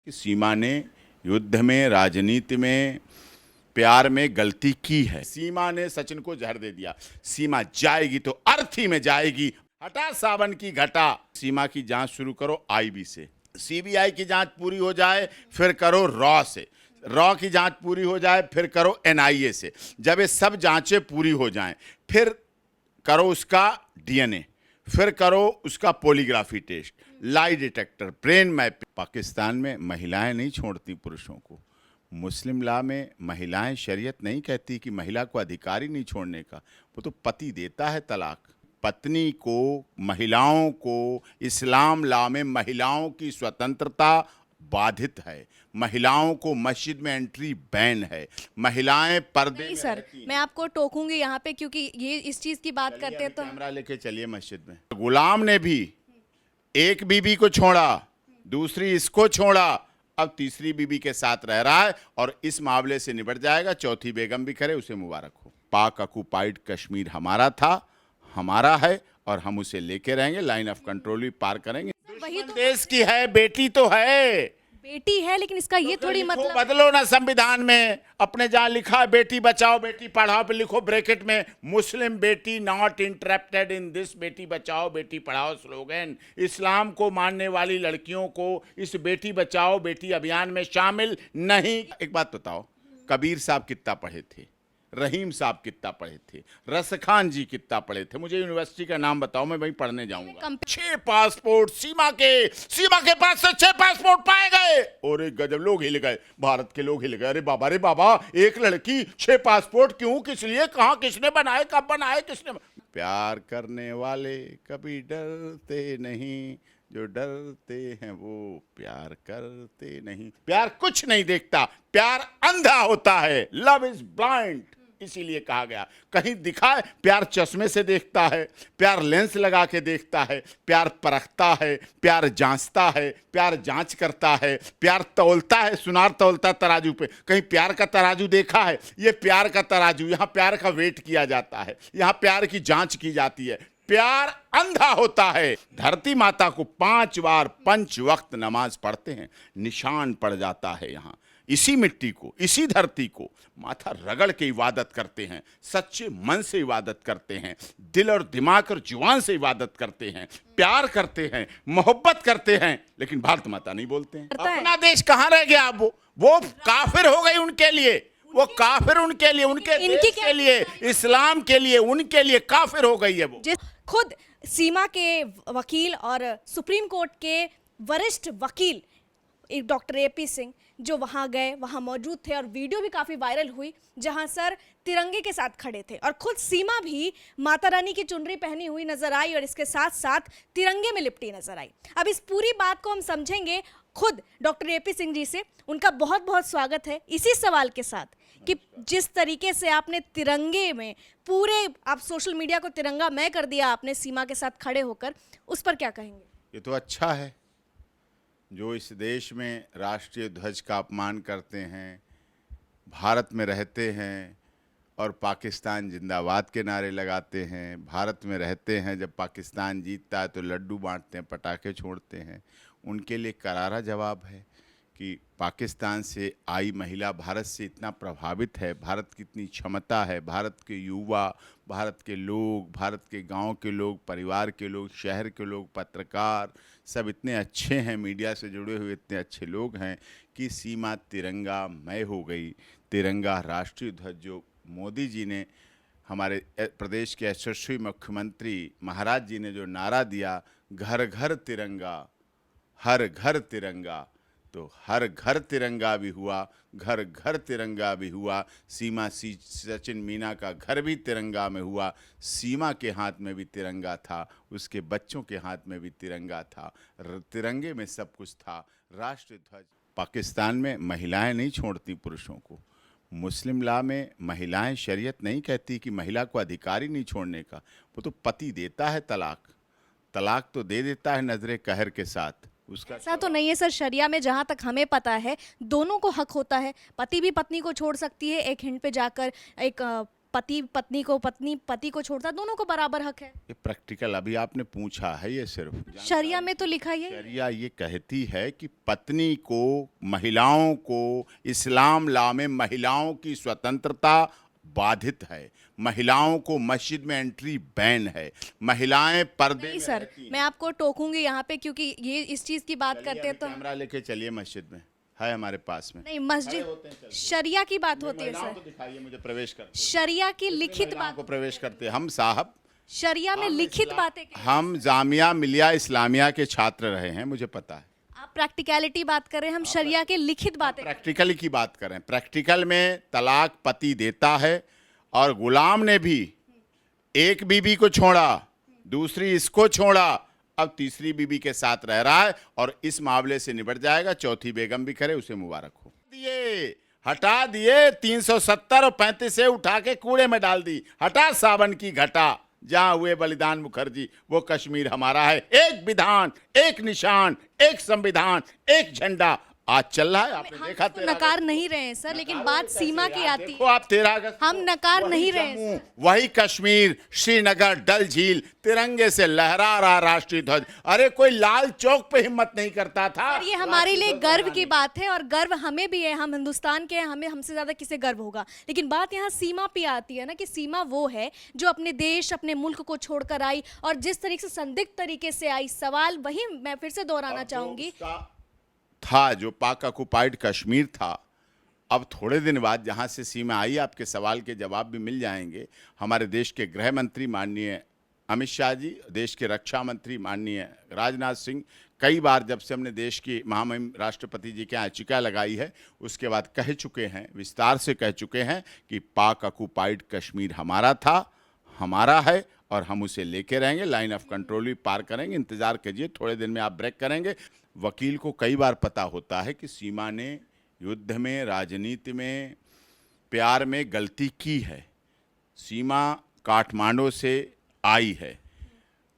कि सीमा ने युद्ध में, राजनीति में, प्यार में गलती की है। सीमा ने सचिन को जहर दे दिया। सीमा जाएगी तो अर्थी में जाएगी। हटा सावन की घटा। सीमा की जांच शुरू करो आईबी से, सीबीआई की जांच पूरी हो जाए फिर करो रॉ से, रॉ की जांच पूरी हो जाए फिर करो एनआईए से। जब ये सब जांचें पूरी हो जाएं फिर करो उसका डीएनए, फिर करो उसका polygraphy test, lie detector, brain map. Pakistan में महिलाएं नहीं छोड़ती पुरुषों को। मुस्लिम लॉ में महिलाएं, शरीयत नहीं कहती कि महिला को अधिकार ही नहीं छोड़ने का। वो तो पति देता है तलाक। पत्नी को, महिलाओं को इस्लाम लॉ में महिलाओं की स्वतंत्रता बाधित है। महिलाओं को मस्जिद में एंट्री बैन है। महिलाएं पर्दे नहीं में सर, रहती हैं। मैं आपको टोकूंगी यहाँ पे, क्योंकि ये इस चीज की बात चलिए, करते हैं अभी तो कैमरा लेके चलिए मस्जिद में। गुलाम ने भी एक बीबी को छोड़ा, दूसरी इसको छोड़ा, अब तीसरी बीबी के साथ रह रहा है और इस मामले से निपट जाएगा। चौथी बेगम भी करे, उसे मुबारक हो। पाक ऑक्युपाइड कश्मीर हमारा था, हमारा है और हम उसे लेके रहेंगे। लाइन ऑफ कंट्रोल भी पार करेंगे। वही तो देश की है, बेटी तो है। बेटी है, लेकिन इसका ये थोड़ी लिखो, मतलब बदलो ना संविधान में। अपने जहां लिखा है बेटी बचाओ बेटी पढ़ाओ पे लिखो ब्रैकेट में मुस्लिम बेटी not interrupted in this Beti Bachao Beti Padhao slogan. इस्लाम को मानने वाली लड़कियों को इस बेटी बचाओ बेटी अभियान में शामिल नहीं। एक बात बताओ, कबीर साहब कितना पढ़े थे, रहीम साहब कितना पढ़े थे, रसखान जी कितना पढ़े थे? मुझे यूनिवर्सिटी का नाम बताओ, मैं वहीं पढ़ने जाऊंगा। 6 पासपोर्ट सीमा के पास से 6 पासपोर्ट पाए गए और एक गजब लोग हिल गए, भारत के लोग हिल गए। अरे बाबा, एक लड़की 6 पासपोर्ट क्यों, किस लिए, कहां, किसने बनाए, कब बनाए, किसने? प्यार करने वाले कभी डरते नहीं, जो डरते हैं वो प्यार करते नहीं। प्यार कुछ नहीं देखता, प्यार अंधा होता है। लव इज ब्लाइंड, इसीलिए कहा गया। कहीं दिखा है? प्यार चश्मे से देखता है, प्यार लेंस लगा के देखता है, प्यार परखता है, प्यार जांचता है, प्यार जांच करता है, प्यार तौलता है, सुनार तौलता तराजू पे। कहीं प्यार का तराजू देखा है? ये प्यार का तराजू, यहां प्यार का वेट किया जाता है, यहां प्यार की जांच की जाती है। प्यार अंधा होता है। धरती माता को 5 बार 5 वक्त नमाज पढ़ते हैं, निशान पड़ जाता है। यहां इसी मिट्टी को, इसी धरती को माथा रगड़ के इबादत करते हैं, सच्चे मन से इबादत करते हैं, दिल और दिमाग और जुबान से इबादत करते हैं, प्यार करते हैं, मोहब्बत करते हैं। लेकिन भारत माता नहीं बोलते हैं। अपना देश कहां रह गया? अब वो काफिर हो गई उनके लिए, वो काफिर उनके लिए, उनके देश के लिए, इस्लाम के लिए, उनके लिए काफिर हो गई है वो। खुद सीमा के वकील और सुप्रीम कोर्ट के वरिष्ठ वकील डॉक्टर एपी सिंह जो वहां गए, वहां मौजूद थे और वीडियो भी काफी वायरल हुई जहां सर तिरंगे के साथ खड़े थे और खुद सीमा भी माता रानी की चुनरी पहनी हुई नजर आई और इसके साथ साथ तिरंगे में लिपटी नजर आई। अब इस पूरी बात को हम समझेंगे खुद डॉक्टर एपी सिंह जी से। उनका बहुत बहुत स्वागत है इसी सवाल के साथ कि जिस तरीके से आपने तिरंगे में पूरे, आप सोशल मीडिया को तिरंगामय कर दिया आपने सीमा के साथ खड़े होकर, उस पर क्या कहेंगे? ये तो अच्छा है। जो इस देश में राष्ट्रीय ध्वज का अपमान करते हैं, भारत में रहते हैं और पाकिस्तान जिंदाबाद के नारे लगाते हैं, भारत में रहते हैं, जब पाकिस्तान जीतता है तो लड्डू बांटते हैं, पटाखे छोड़ते हैं, उनके लिए करारा जवाब है कि पाकिस्तान से आई महिला भारत से इतना प्रभावित है, भारत की इतनी क्षमता है, भारत के युवा, भारत के लोग, भारत के गांव के लोग, परिवार के लोग, शहर के लोग, पत्रकार सब इतने अच्छे हैं, मीडिया से जुड़े हुए इतने अच्छे लोग हैं कि सीमा तिरंगामय हो गई। तिरंगा राष्ट्रीय ध्वज जो मोदी जी ने, हमारे प्रदेश के यशस्वी मुख्यमंत्री महाराज जी ने जो नारा दिया, घर घर तिरंगा, हर घर तिरंगा, तो हर घर तिरंगा भी हुआ, घर घर तिरंगा भी हुआ। सीमा सचिन मीना का घर भी तिरंगा में हुआ। सीमा के हाथ में भी तिरंगा था, उसके बच्चों के हाथ में भी तिरंगा था, तिरंगे में सब कुछ था। राष्ट्रीय ध्वज। पाकिस्तान में महिलाएं नहीं छोड़ती पुरुषों को। मुस्लिम लॉ में महिलाएं, शरीयत नहीं कहती कि महिला को अधिकार ही नहीं छोड़ने का। वो तो पति देता है तलाक, तलाक तो दे देता है नजरे कहर के साथ। उसका ऐसा तो नहीं है सर, शरिया में जहां तक हमें पता है दोनों को हक होता है। पति भी पत्नी को छोड़ सकती है एक हिंट पे जाकर, एक पति पत्नी को, पत्नी पति को छोड़ता, दोनों को बराबर हक है। ये प्रैक्टिकल अभी आपने पूछा है, ये सिर्फ शरिया में तो लिखा ही है। शरिया ये कहती है कि पत्नी को, महिलाओं को, इस्लाम लॉ में महिलाओं की स्वतंत्रता बाधित है, महिलाओं को मस्जिद में एंट्री बैन है, महिलाएं पर्दे नहीं में सर, रहती हैं। मैं आपको टोकूंगी यहाँ पे, क्योंकि ये इस चीज की बात चलिए, करते हैं अभी तो कैमरा लेके चलिए, मस्जिद में है हमारे पास में। नहीं, खड़े होते हैं, मस्जिद चलिए। शरिया की बात होती है महिलाओं सर, को दिखाइए मुझे प्रवेश करते, शरिया की लिखित महिलाओं बात, को प्रवेश करते हैं। हम साहब, शरिया में लिखित बातें हम जामिया मिलिया इस्लामिया के छात्र रहे हैं, मुझे पता है। आप प्रैक्टिकलिटी बात कर रहे हैं, हम शरिया के लिखित बातें। प्रैक्टिकली की बात करें, प्रैक्टिकल में तलाक पति देता है, और गुलाम ने भी एक बीबी को छोड़ा, दूसरी इसको छोड़ा, अब तीसरी बीबी के साथ रह रहा है, और इस मामले से निपट जाएगा। चौथी बेगम भी करे, उसे मुबारक हो। हटा दिए 370 और 35 से उठा के कूड़े में डाल दी। हटा सावन की घटा, जहां हुए बलिदान मुखर्जी, वो कश्मीर हमारा है। एक विधान, एक निशान, एक संविधान, एक झंडा आज चल रहा है। आपने देखा, हम नकार नहीं रहे हैं सर, लेकिन बात सीमा की आती देखो है। आप 13 अगस्त हम नकार वही नहीं रहे हैं जम्मू, वही कश्मीर, श्रीनगर, डल झील, तिरंगे से लहरा रहा राष्ट्रीय ध्वज। अरे कोई लाल चौक पे हिम्मत नहीं करता था। और ये हमारे लिए गर्व की बात है, और गर्व हमें भी है, हम हिंदुस्तान के हैं, हमें हमसे ज्यादा किसे गर्व होगा। लेकिन बात यहाँ सीमा पे आती है ना, कि सीमा वो है जो अपने देश, अपने मुल्क को छोड़कर आई, और जिस तरीके से संदिग्ध तरीके से आई। सवाल वही मैं फिर से दोहराना चाहूंगी, था जो पाक ऑक्युपाइड कश्मीर था, अब थोड़े दिन बाद जहां से सीमा आई, आपके सवाल के जवाब भी मिल जाएंगे। हमारे देश के गृह मंत्री माननीय अमित शाह जी, देश के रक्षा मंत्री माननीय राजनाथ सिंह, कई बार जब से हमने देश की महामहिम राष्ट्रपति जी के यहाँ याचिका लगाई है, उसके बाद कह चुके हैं, विस्तार से कह चुके हैं कि पाक ऑक्युपाइड कश्मीर हमारा था, हमारा है, और हम उसे लेके रहेंगे। लाइन ऑफ कंट्रोल भी पार करेंगे। इंतजार कीजिए, थोड़े दिन में आप ब्रेक करेंगे। वकील को कई बार पता होता है कि सीमा ने युद्ध में, राजनीति में, प्यार में गलती की है। सीमा काठमांडू से आई है,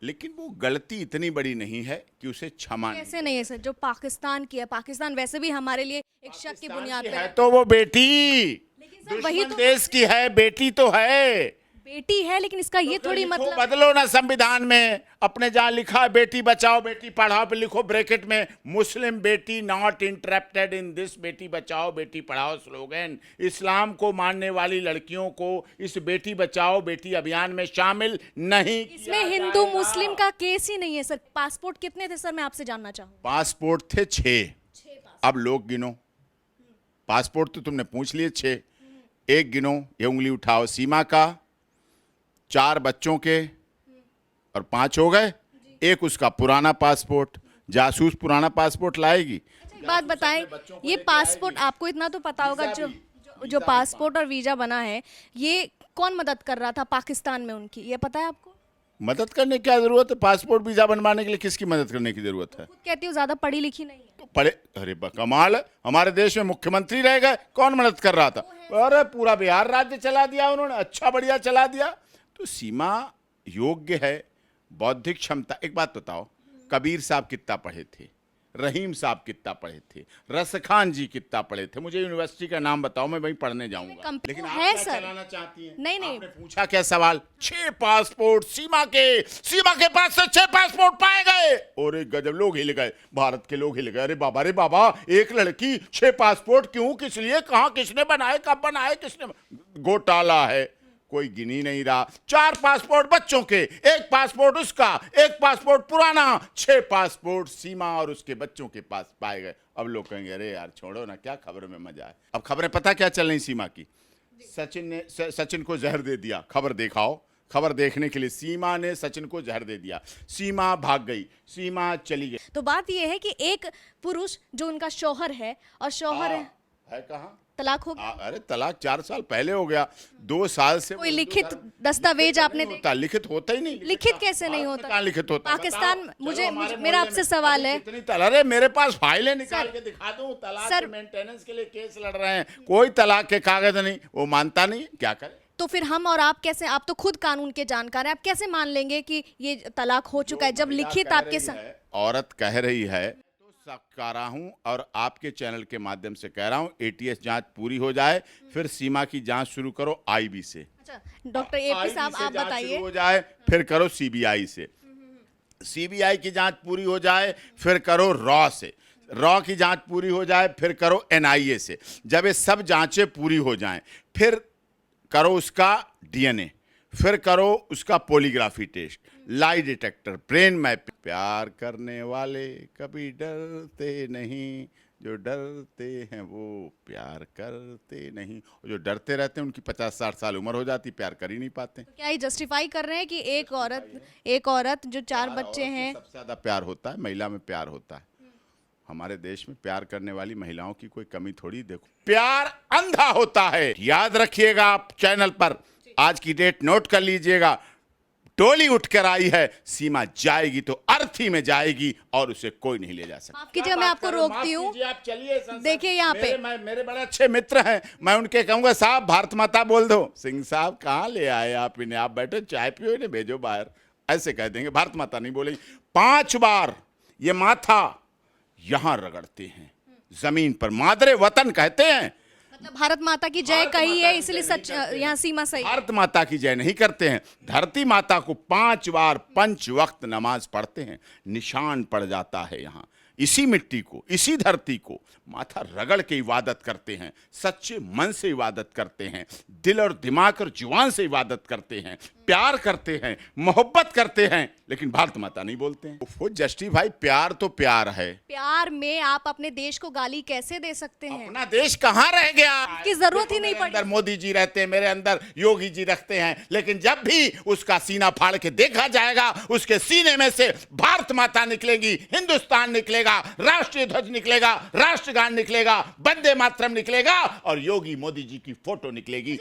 लेकिन वो गलती इतनी बड़ी नहीं है कि उसे क्षमा नहीं। कैसे नहीं है सर, जो पाकिस्तान की है, पाकिस्तान वैसे भी हमारे लिए एक शक की बुनियाद पे है तो वो बेटी सर वही दुश्मन तो, देश की है, बेटी तो है, बेटी है, लेकिन इसका ये थोड़ी लिखो, मतलब बदलो ना संविधान में। अपने जहां लिखा है बेटी बचाओ बेटी पढ़ाओ पे लिखो ब्रैकेट में मुस्लिम बेटी not interrupted in this Beti Bachao Beti Padhao slogan. इस्लाम को मानने वाली लड़कियों को इस बेटी बचाओ बेटी अभियान में शामिल नहीं किया इसमें हिंदू जाएगा। मुस्लिम का केस ही नहीं है सर। पासपोर्ट कितने थे सर, मैं आपसे जानना चाहूँ। पासपोर्ट थे 6, अब लोग गिनो। पासपोर्ट तो तुमने पूछ लिए 6, एक गिनो, ये उंगली उठाओ। सीमा का 4 बच्चों के और 5 हो गए, एक उसका पुराना पासपोर्ट। जासूस पुराना पासपोर्ट लाएगी। एक बात बताएं, ये पासपोर्ट आपको इतना तो पता होगा, जो पासपोर्ट और वीजा बना है, ये कौन मदद कर रहा था पाकिस्तान में उनकी, ये पता है आपको? मदद करने की क्या जरूरत है? पासपोर्ट वीजा बनवाने के लिए किसकी मदद करने की जरूरत है? खुद कहती हूँ ज्यादा पढ़ी लिखी नहीं है। तो पढ़े, अरे कमाल है, हमारे देश में मुख्यमंत्री रह गए, कौन मदद कर रहा था? अरे पूरा बिहार राज्य चला दिया उन्होंने, अच्छा बढ़िया चला दिया। तो सीमा योग्य है, बौद्धिक क्षमता। एक बात बताओ, कबीर साहब कितना पढ़े थे, रहीम साहब कितना पढ़े थे, रसखान जी कितना पढ़े थे? मुझे यूनिवर्सिटी का नाम बताओ, मैं वहीं पढ़ने जाऊंगा। लेकिन आप है क्या सर, चलाना चाहती हैं? नहीं नहीं, आपने पूछा क्या सवाल? 6 पासपोर्ट सीमा के पास से 6 पासपोर्ट पाए गए। और एक गजब, लोग हिल गए, भारत के लोग हिल गए। अरे बाबा रे बाबा, एक लड़की 6 पासपोर्ट क्यों, किस लिए, कहाँ, किसने बनाए, कब बनाए, किसने? घोटाला है, कोई गिनी नहीं रहा। 4 पासपोर्ट बच्चों के, एक पासपोर्ट उसका, एक पासपोर्ट पुराना, 6 पासपोर्ट सीमा और उसके बच्चों के पास पाए गए। अब लोग कहेंगे अरे यार छोड़ो ना, क्या खबर में मजा है। अब खबरें पता क्या चल रही सीमा की? सचिन को जहर दे दिया। खबर दिखाओ। खबर देखने के लिए सीमा ने सचिन को जहर दे दिया, सीमा भाग गई, सीमा चली गई। तो बात यह है कि एक पुरुष जो उनका शौहर है, और शौहर है कहाँ? तलाक हो गया। अरे तलाक 4 साल पहले हो गया, 2 साल से कोई लिखित दस्तावेज आपने देखा? लिखित होता ही नहीं। लिखित कैसे नहीं होता? कहाँ लिखित होता? पाकिस्तान, मेरा आपसे सवाल है। अरे मेरे पास फाइलें निकाल के दिखा दूं, तलाक के मेंटेनेंस के लिए केस लड़ रहे हैं, कोई तलाक के कागज नहीं, वो मानता नहीं, क्या करे? तो फिर हम और आप कैसे, आप तो खुद कानून के जानकार हैं, आप कैसे मान लेंगे कि ये तलाक हो चुका है जब लिखित आपके साथ? औरत कह रही है तो भरोसा कर रहा हूं और आपके चैनल के माध्यम से कह रहा हूं, एटीएस जांच पूरी हो जाए, फिर सीमा की जांच शुरू करो आईबी से। अच्छा डॉक्टर एपी आईबी साहब से आप जांच बताइए। शुरू हो जाए, फिर करो सीबीआई से। सीबीआई की जांच पूरी हो जाए, फिर करो रॉ से। रॉ की जांच पूरी हो जाए, फिर करो एनआईए से। जब ये सब जांचें पूरी हो जाएं, फिर करो उसका डीएनए, फिर करो उसका polygraphy test, lie detector, brain mapping. प्यार करने वाले कभी डरते नहीं, जो डरते हैं वो प्यार करते नहीं। और जो डरते रहते हैं उनकी 50-60 साल उम्र हो जाती, प्यार कर ही नहीं पाते। क्या ये जस्टिफाई कर रहे हैं कि एक औरत जो 4 बच्चे हैं। सबसे ज्यादा प्यार होता है महिला में, प्यार होता है। हमारे देश में प्यार करने वाली महिलाओं की कोई कमी थोड़ी। देखो, प्यार अंधा होता है। याद रखिएगा, आप चैनल पर आज की डेट नोट कर लीजिएगा। टोली उठकर आई है, सीमा जाएगी तो अर्थी में जाएगी और उसे कोई नहीं ले जा सकता। माफ कीजिए, मैं आपको रोकती हूँ। आप चलिए संसद। देखिए यहाँ पे मेरे बड़े अच्छे मित्र हैं, मैं उनके कहूंगा साहब भारत माता बोल दो। सिंह साहब कहाँ ले आए आप इन्हें, आप बैठो चाय पियो, इन्हें भेजो बाहर, ऐसे कह देंगे। भारत माता नहीं बोलेंगे। 5 बार ये माथा यहां रगड़ते हैं जमीन पर, मादरे वतन कहते हैं। मतलब भारत माता की जय कही है, इसलिए सच यहाँ सीमा सही। भारत माता की जय नहीं करते हैं, धरती माता को 5 बार 5 वक्त नमाज पढ़ते हैं। निशान पड़ जाता है यहाँ। इसी मिट्टी को, इसी धरती को माथा रगड़ के इबादत करते हैं, सच्चे मन से इबादत करते हैं, दिल और दिमाग और जुबान से इबादत करते हैं, प्यार करते हैं, मोहब्बत करते हैं, लेकिन भारत माता नहीं बोलते हैं। वो जस्टी भाई, प्यार तो प्यार है। प्यार में आप अपने देश को गाली कैसे दे सकते हैं? अपना देश कहाँ रह गया? की जरूरत ही नहीं पड़ी। अंदर मोदी जी रहते हैं, मेरे अंदर योगी जी रखते हैं, लेकिन जब भी उसका सीना फाड़ के देखा जाएगा, उसके सीने में से भारत माता निकलेगी, हिंदुस्तान निकलेगा, राष्ट्रीय ध्वज निकलेगा, राष्ट्रगान निकलेगा, वंदे मातरम निकलेगा और योगी मोदी जी की फोटो निकलेगी।